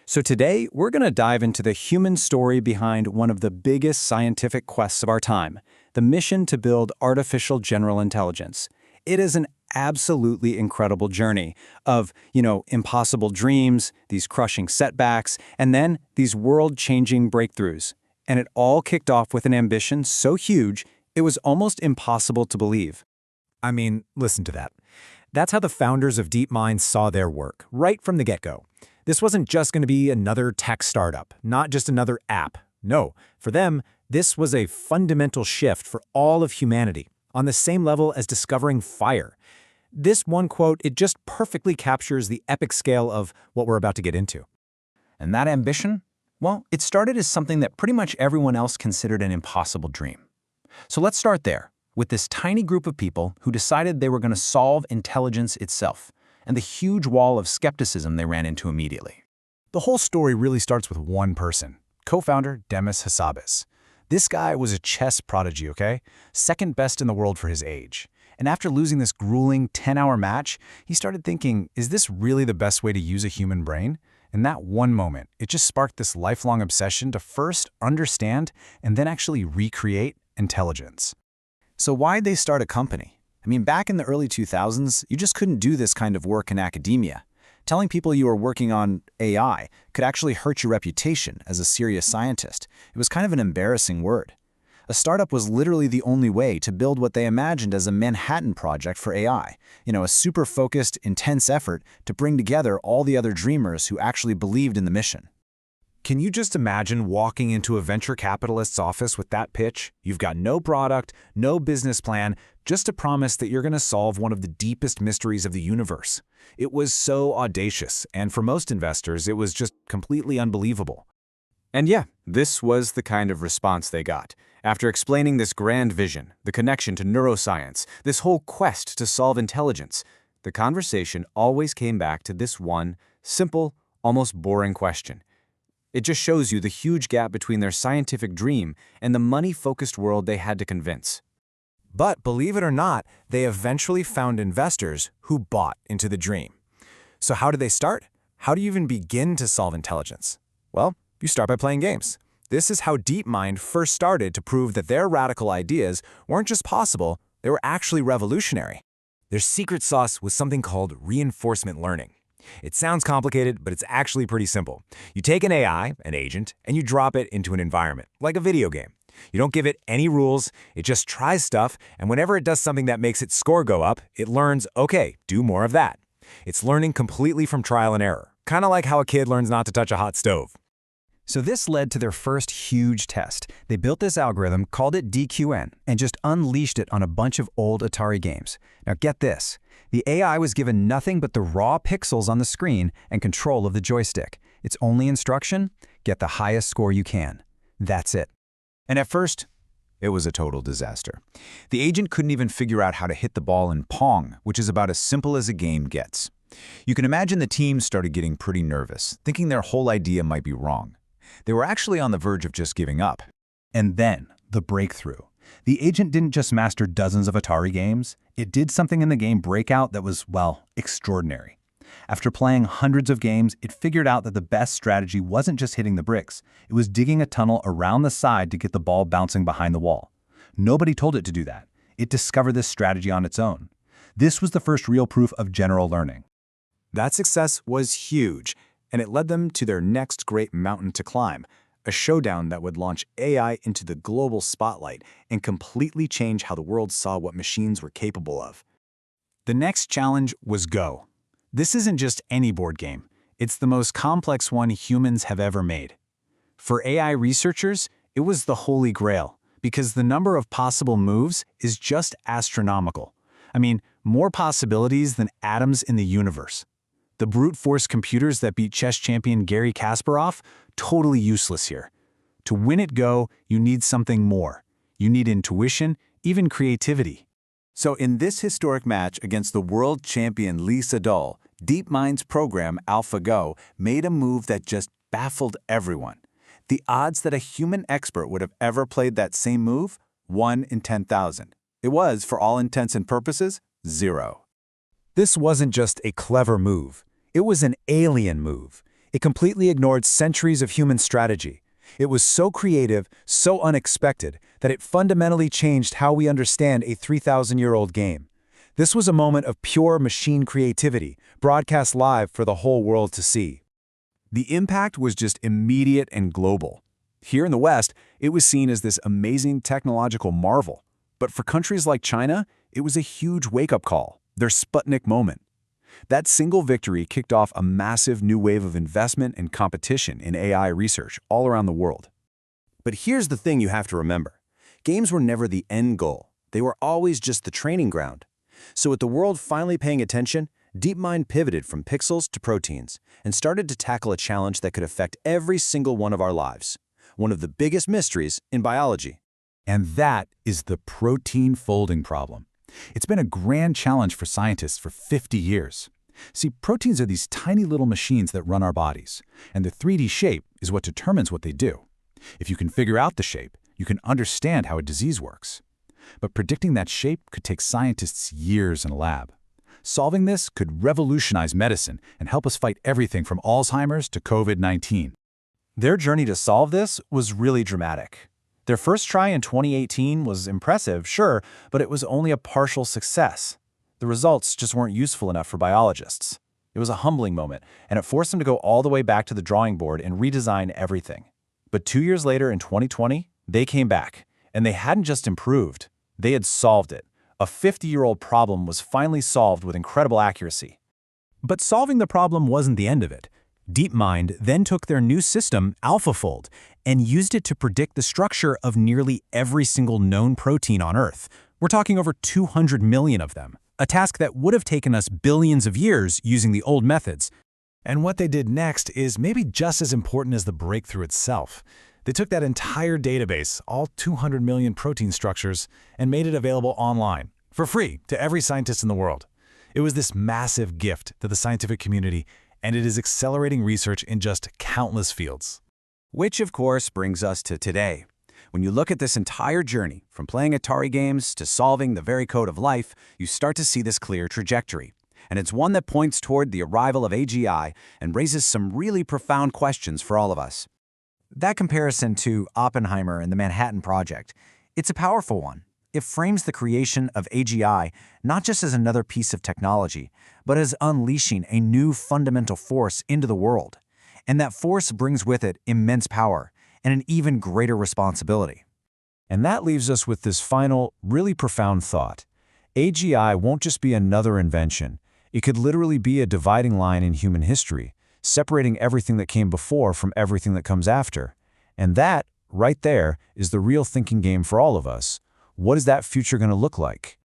So today, we're going to dive into the human story behind one of the biggest scientific quests of our time, the mission to build artificial general intelligence. It is an absolutely incredible journey of, impossible dreams, these crushing setbacks, and then these world-changing breakthroughs. And it all kicked off with an ambition so huge, it was almost impossible to believe. I mean, listen to that. That's how the founders of DeepMind saw their work, right from the get-go. This wasn't just going to be another tech startup, not just another app. No, for them, this was a fundamental shift for all of humanity, on the same level as discovering fire. This one quote, it just perfectly captures the epic scale of what we're about to get into. And that ambition? Well, it started as something that pretty much everyone else considered an impossible dream. So let's start there, with this tiny group of people who decided they were going to solve intelligence itself, and the huge wall of skepticism they ran into immediately. The whole story really starts with one person, co-founder Demis Hassabis. This guy was a chess prodigy, okay? Second best in the world for his age. And after losing this grueling 10-hour match, he started thinking, is this really the best way to use a human brain? In that one moment, it just sparked this lifelong obsession to first understand and then actually recreate intelligence. So why'd they start a company? I mean, back in the early 2000s, you just couldn't do this kind of work in academia. Telling people you were working on AI could actually hurt your reputation as a serious scientist. It was kind of an embarrassing word. A startup was literally the only way to build what they imagined as a Manhattan Project for AI. A super focused, intense effort to bring together all the other dreamers who actually believed in the mission. Can you just imagine walking into a venture capitalist's office with that pitch? You've got no product, no business plan, just a promise that you're going to solve one of the deepest mysteries of the universe. It was so audacious, and for most investors, it was just completely unbelievable. And yeah, this was the kind of response they got. After explaining this grand vision, the connection to neuroscience, this whole quest to solve intelligence, the conversation always came back to this one, simple, almost boring question. It just shows you the huge gap between their scientific dream and the money-focused world they had to convince. But believe it or not, they eventually found investors who bought into the dream. So how did they start? How do you even begin to solve intelligence? Well, you start by playing games. This is how DeepMind first started to prove that their radical ideas weren't just possible, they were actually revolutionary. Their secret sauce was something called reinforcement learning. It sounds complicated, but it's actually pretty simple. You take an AI, an agent, and you drop it into an environment, like a video game. You don't give it any rules, it just tries stuff, and whenever it does something that makes its score go up, it learns, okay, do more of that. It's learning completely from trial and error, kind of like how a kid learns not to touch a hot stove. So this led to their first huge test. They built this algorithm, called it DQN, and just unleashed it on a bunch of old Atari games. Now get this. The AI was given nothing but the raw pixels on the screen and control of the joystick. Its only instruction? Get the highest score you can. That's it. And at first, it was a total disaster. The agent couldn't even figure out how to hit the ball in Pong, which is about as simple as a game gets. You can imagine the team started getting pretty nervous, thinking their whole idea might be wrong. They were actually on the verge of just giving up. And then, the breakthrough. The agent didn't just master dozens of Atari games, it did something in the game Breakout that was, well, extraordinary. After playing hundreds of games, it figured out that the best strategy wasn't just hitting the bricks, it was digging a tunnel around the side to get the ball bouncing behind the wall. Nobody told it to do that. It discovered this strategy on its own. This was the first real proof of general learning. That success was huge, and it led them to their next great mountain to climb, a showdown that would launch AI into the global spotlight and completely change how the world saw what machines were capable of. The next challenge was Go. This isn't just any board game. It's the most complex one humans have ever made. For AI researchers, it was the holy grail, because the number of possible moves is just astronomical. I mean, more possibilities than atoms in the universe. The brute force computers that beat chess champion Garry Kasparov, totally useless here. To win at Go, you need something more. You need intuition, even creativity. So in this historic match against the world champion Lee Sedol, DeepMind's program AlphaGo made a move that just baffled everyone. The odds that a human expert would have ever played that same move? 1 in 10,000. It was, for all intents and purposes, 0. This wasn't just a clever move. It was an alien move. It completely ignored centuries of human strategy. It was so creative, so unexpected, that it fundamentally changed how we understand a 3,000-year-old game. This was a moment of pure machine creativity, broadcast live for the whole world to see. The impact was just immediate and global. Here in the West, it was seen as this amazing technological marvel. But for countries like China, it was a huge wake-up call, their Sputnik moment. That single victory kicked off a massive new wave of investment and competition in AI research all around the world. But here's the thing you have to remember. Games were never the end goal. They were always just the training ground. So with the world finally paying attention, DeepMind pivoted from pixels to proteins and started to tackle a challenge that could affect every single one of our lives, one of the biggest mysteries in biology. And that is the protein folding problem. It's been a grand challenge for scientists for 50 years. See, proteins are these tiny little machines that run our bodies, and the 3D shape is what determines what they do. If you can figure out the shape, you can understand how a disease works. But predicting that shape could take scientists years in a lab. Solving this could revolutionize medicine and help us fight everything from Alzheimer's to COVID-19. Their journey to solve this was really dramatic. Their first try in 2018 was impressive, sure, but it was only a partial success. The results just weren't useful enough for biologists. It was a humbling moment, and it forced them to go all the way back to the drawing board and redesign everything. But 2 years later, in 2020, they came back, and they hadn't just improved. They had solved it. A 50-year-old problem was finally solved with incredible accuracy. But solving the problem wasn't the end of it. DeepMind then took their new system, AlphaFold, and used it to predict the structure of nearly every single known protein on Earth. We're talking over 200 million of them, a task that would have taken us billions of years using the old methods. And what they did next is maybe just as important as the breakthrough itself. They took that entire database, all 200 million protein structures, and made it available online, for free, to every scientist in the world. It was this massive gift to the scientific community, and it is accelerating research in just countless fields. Which, of course, brings us to today. When you look at this entire journey, from playing Atari games to solving the very code of life, you start to see this clear trajectory. And it's one that points toward the arrival of AGI and raises some really profound questions for all of us. That comparison to Oppenheimer and the Manhattan Project, it's a powerful one. It frames the creation of AGI not just as another piece of technology, but as unleashing a new fundamental force into the world. And that force brings with it immense power and an even greater responsibility. And that leaves us with this final, really profound thought. AGI won't just be another invention. It could literally be a dividing line in human history, separating everything that came before from everything that comes after. And that, right there, is the real thinking game for all of us. What is that future going to look like?